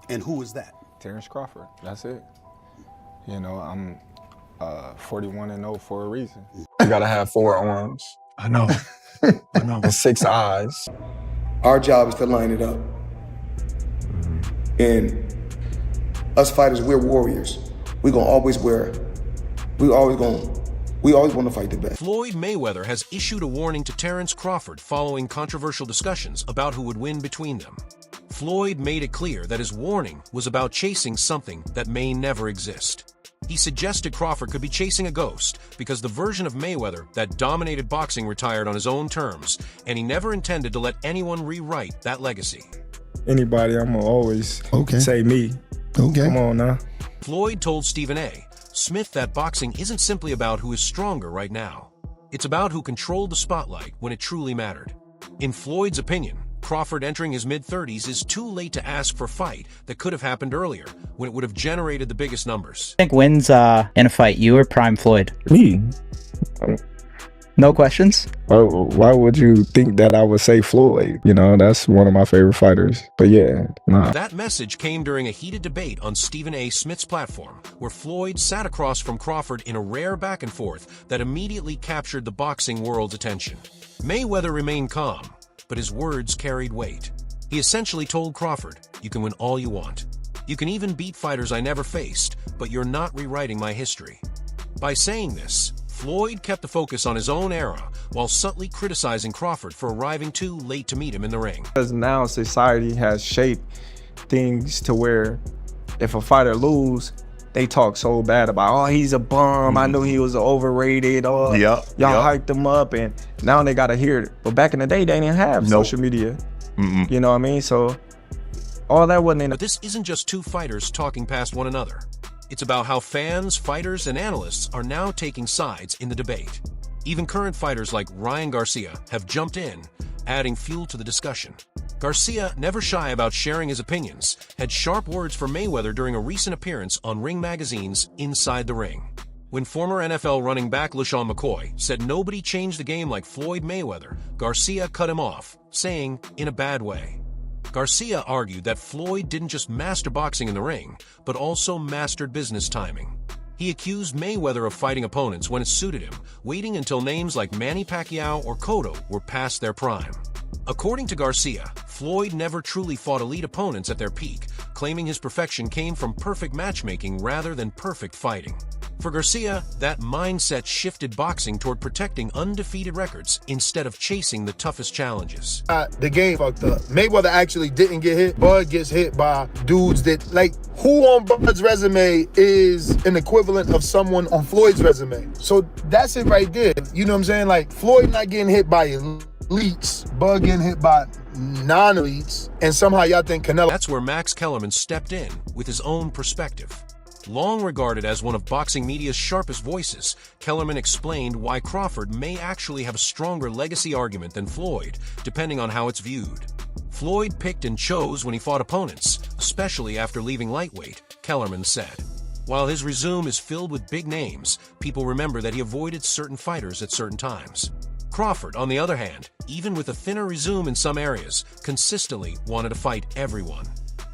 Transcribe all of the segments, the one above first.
And who is that? Terence Crawford. That's it. You know, I'm 41-0 for a reason. You gotta have 4 arms. I know. I know. And 6 eyes. Our job is to line it up. And us fighters, we're warriors. We always want to fight the best. Floyd Mayweather has issued a warning to Terence Crawford following controversial discussions about who would win between them. Floyd made it clear that his warning was about chasing something that may never exist. He suggested Crawford could be chasing a ghost because the version of Mayweather that dominated boxing retired on his own terms, and he never intended to let anyone rewrite that legacy. Anybody, I'm gonna always say me. Okay. Come on now. Floyd told Stephen A. Smith that boxing isn't simply about who is stronger right now. It's about who controlled the spotlight when it truly mattered. In Floyd's opinion, Crawford entering his mid-30s is too late to ask for a fight that could have happened earlier, when it would have generated the biggest numbers. I think wins in a fight, you or Prime Floyd? Me? No questions? Why would you think that I would say Floyd? You know, that's one of my favorite fighters. But yeah, nah. That message came during a heated debate on Stephen A. Smith's platform, where Floyd sat across from Crawford in a rare back and forth that immediately captured the boxing world's attention. Mayweather remained calm, but his words carried weight. He essentially told Crawford, "You can win all you want. You can even beat fighters I never faced, but you're not rewriting my history." By saying this, Floyd kept the focus on his own era while subtly criticizing Crawford for arriving too late to meet him in the ring. Because now society has shaped things to where if a fighter lose, they talk so bad about, oh, he's a bum. I knew he was overrated. Oh, y'all hyped him up, and now they gotta hear it. But back in the day, they didn't have social media. You know what I mean? So all that wasn't in. But this isn't just two fighters talking past one another. It's about how fans, fighters, and analysts are now taking sides in the debate. Even current fighters like Ryan Garcia have jumped in, adding fuel to the discussion. Garcia, never shy about sharing his opinions, had sharp words for Mayweather during a recent appearance on Ring Magazine's Inside the Ring. When former NFL running back LaShawn McCoy said nobody changed the game like Floyd Mayweather, Garcia cut him off, saying, in a bad way. Garcia argued that Floyd didn't just master boxing in the ring, but also mastered business timing. He accused Mayweather of fighting opponents when it suited him, waiting until names like Manny Pacquiao or Cotto were past their prime. According to Garcia, Floyd never truly fought elite opponents at their peak, claiming his perfection came from perfect matchmaking rather than perfect fighting. For Garcia, that mindset shifted boxing toward protecting undefeated records instead of chasing the toughest challenges. The game fucked up. Mayweather actually didn't get hit. Bud gets hit by dudes that, like, who on Bud's resume is an equivalent of someone on Floyd's resume? So that's it right there. You know what I'm saying? Like, Floyd not getting hit by elites, Bud getting hit by non-elites, and somehow y'all think Canelo. That's where Max Kellerman stepped in with his own perspective. Long regarded as one of boxing media's sharpest voices, Kellerman explained why Crawford may actually have a stronger legacy argument than Floyd, depending on how it's viewed. Floyd picked and chose when he fought opponents, especially after leaving lightweight, Kellerman said. While his resume is filled with big names, people remember that he avoided certain fighters at certain times. Crawford, on the other hand, even with a thinner resume in some areas, consistently wanted to fight everyone.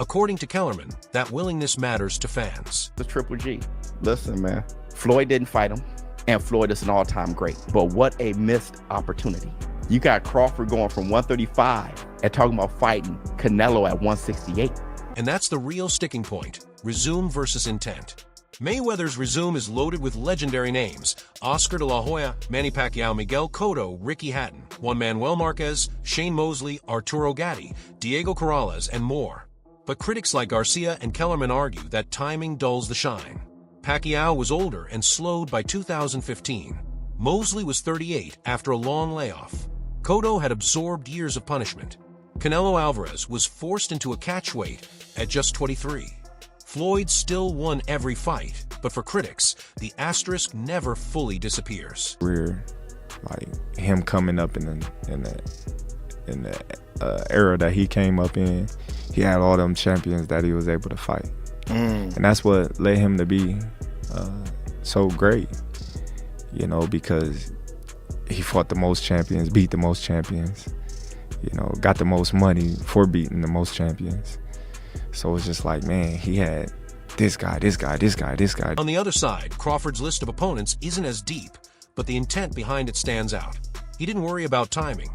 According to Kellerman, that willingness matters to fans. The Triple G. Listen, man, Floyd didn't fight him, and Floyd is an all-time great. But what a missed opportunity. You got Crawford going from 135 and talking about fighting Canelo at 168. And that's the real sticking point, resume versus intent. Mayweather's resume is loaded with legendary names: Oscar de la Hoya, Manny Pacquiao, Miguel Cotto, Ricky Hatton, Juan Manuel Marquez, Shane Mosley, Arturo Gatti, Diego Corrales, and more. But critics like Garcia and Kellerman argue that timing dulls the shine. Pacquiao was older and slowed by 2015. Mosley was 38 after a long layoff. Cotto had absorbed years of punishment. Canelo Alvarez was forced into a catchweight at just 23. Floyd still won every fight, but for critics, the asterisk never fully disappears. We're like him coming up in the era that he came up in. He had all them champions that he was able to fight, and that's what led him to be so great. You know, because he fought the most champions, beat the most champions. You know, got the most money for beating the most champions. So it's just like, man, he had this guy, this guy, this guy, this guy. On the other side, Crawford's list of opponents isn't as deep, but the intent behind it stands out. He didn't worry about timing.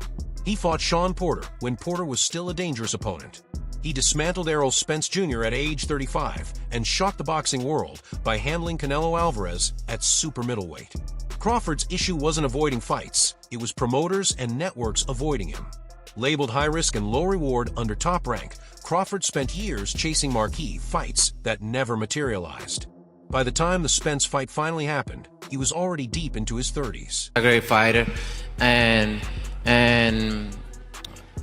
He fought Shawn Porter when Porter was still a dangerous opponent. He dismantled Errol Spence Jr. at age 35 and shocked the boxing world by handling Canelo Alvarez at super middleweight. Crawford's issue wasn't avoiding fights, it was promoters and networks avoiding him. Labeled high risk and low reward under Top Rank, Crawford spent years chasing marquee fights that never materialized. By the time the Spence fight finally happened, he was already deep into his 30s. A great fighter, and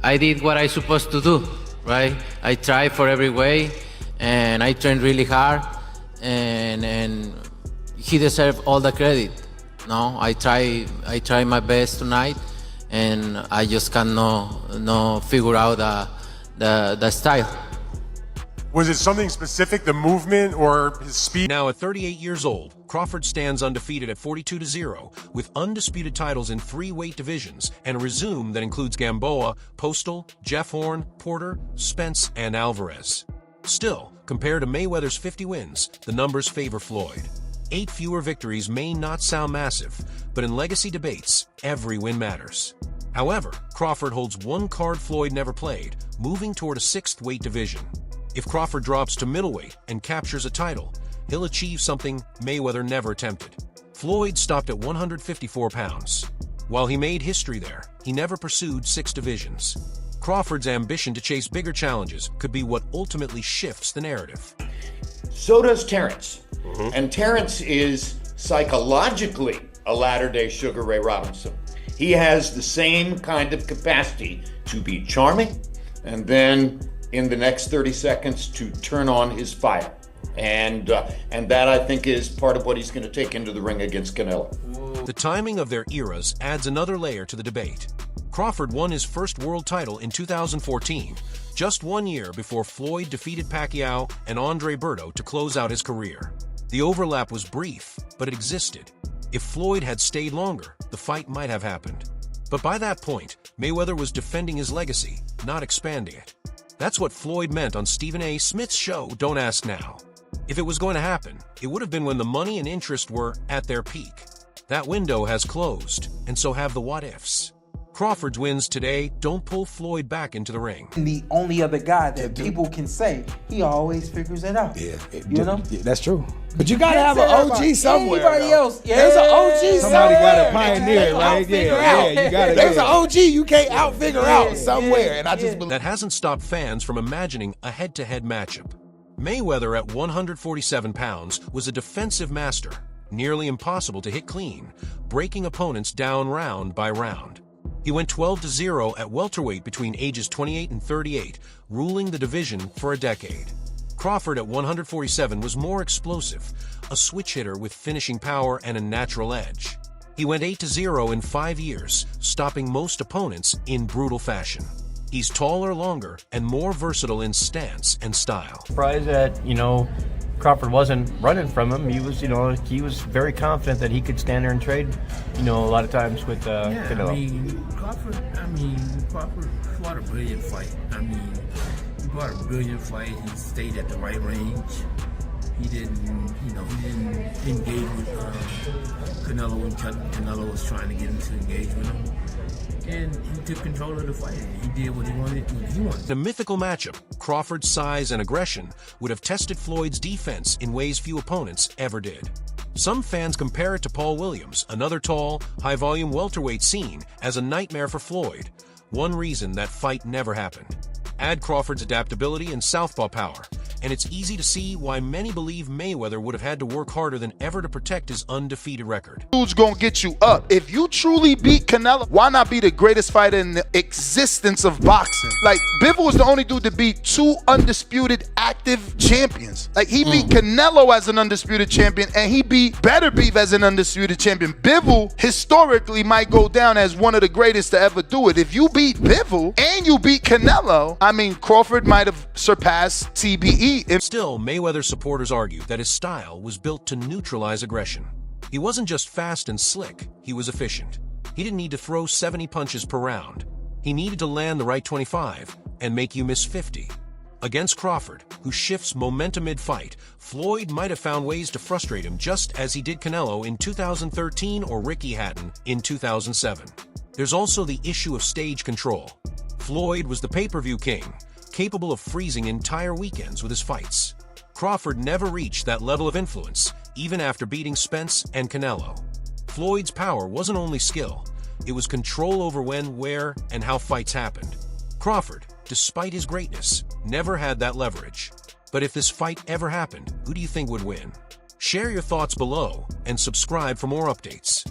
I did what I supposed to do, right? I tried for every way, and I trained really hard, and he deserved all the credit. No, I try my best tonight, and I just cannot figure out the style. Was it something specific, the movement or his speed? Now at 38 years old, Crawford stands undefeated at 42-0 with undisputed titles in 3 weight divisions and a resume that includes Gamboa, Postal, Jeff Horn, Porter, Spence, and Alvarez. Still, compared to Mayweather's 50 wins, the numbers favor Floyd. 8 fewer victories may not sound massive, but in legacy debates, every win matters. However, Crawford holds one card Floyd never played, moving toward a 6th weight division. If Crawford drops to middleweight and captures a title, he'll achieve something Mayweather never attempted. Floyd stopped at 154 pounds. While he made history there, he never pursued 6 divisions. Crawford's ambition to chase bigger challenges could be what ultimately shifts the narrative. So does Terence. And Terence is psychologically a latter-day Sugar Ray Robinson. He has the same kind of capacity to be charming and then in the next 30 seconds to turn on his fire. And that, I think, is part of what he's going to take into the ring against Canelo. The timing of their eras adds another layer to the debate. Crawford won his first world title in 2014, just 1 year before Floyd defeated Pacquiao and Andre Berto to close out his career. The overlap was brief, but it existed. If Floyd had stayed longer, the fight might have happened. But by that point, Mayweather was defending his legacy, not expanding it. That's what Floyd meant on Stephen A. Smith's show, Don't Ask Now. If it was going to happen, it would have been when the money and interest were at their peak. That window has closed, and so have the what-ifs. Crawford's wins today don't pull Floyd back into the ring. The only other guy that people can say, he always figures it out. Yeah, you know? Yeah, that's true. But you gotta have an OG somewhere. Anybody else? Yeah. There's an OG somewhere. Somebody gotta pioneer, right? Yeah, you gotta. There's an OG you can't out-figure out somewhere, and I just believe that hasn't stopped fans from imagining a head-to-head matchup. Mayweather at 147 pounds was a defensive master, nearly impossible to hit clean, breaking opponents down round by round. He went 12-0 at welterweight between ages 28 and 38, ruling the division for a decade. Crawford at 147 was more explosive, a switch hitter with finishing power and a natural edge. He went 8-0 in 5 years, stopping most opponents in brutal fashion. He's taller, longer, and more versatile in stance and style. Surprised that, Crawford wasn't running from him. He was very confident that he could stand there and trade, a lot of times with Canelo. Crawford fought a brilliant fight. He fought a brilliant fight. He stayed at the right range. He didn't engage with Canelo when Canelo was trying to get him to engage with him. And he took control of the fight. He did what he wanted when he wanted. In a mythical matchup, Crawford's size and aggression would have tested Floyd's defense in ways few opponents ever did. Some fans compare it to Paul Williams, another tall, high-volume welterweight seen as a nightmare for Floyd. One reason that fight never happened. Add Crawford's adaptability and southpaw power, and it's easy to see why many believe Mayweather would have had to work harder than ever to protect his undefeated record. Dude's gonna get you up. If you truly beat Canelo, why not be the greatest fighter in the existence of boxing? Like, Bivol was the only dude to beat 2 undisputed active champions. Like, he beat Canelo as an undisputed champion, and he beat Better Beef as an undisputed champion. Bivol, historically, might go down as one of the greatest to ever do it. If you beat Bivol and you beat Canelo, Crawford might have surpassed TBE. Still, Mayweather's supporters argue that his style was built to neutralize aggression. He wasn't just fast and slick, he was efficient. He didn't need to throw 70 punches per round. He needed to land the right 25 and make you miss 50. Against Crawford, who shifts momentum mid-fight, Floyd might have found ways to frustrate him just as he did Canelo in 2013 or Ricky Hatton in 2007. There's also the issue of stage control. Floyd was the pay-per-view king, capable of freezing entire weekends with his fights. Crawford never reached that level of influence, even after beating Spence and Canelo. Floyd's power wasn't only skill, it was control over when, where, and how fights happened. Crawford, despite his greatness, never had that leverage. But if this fight ever happened, who do you think would win? Share your thoughts below and subscribe for more updates.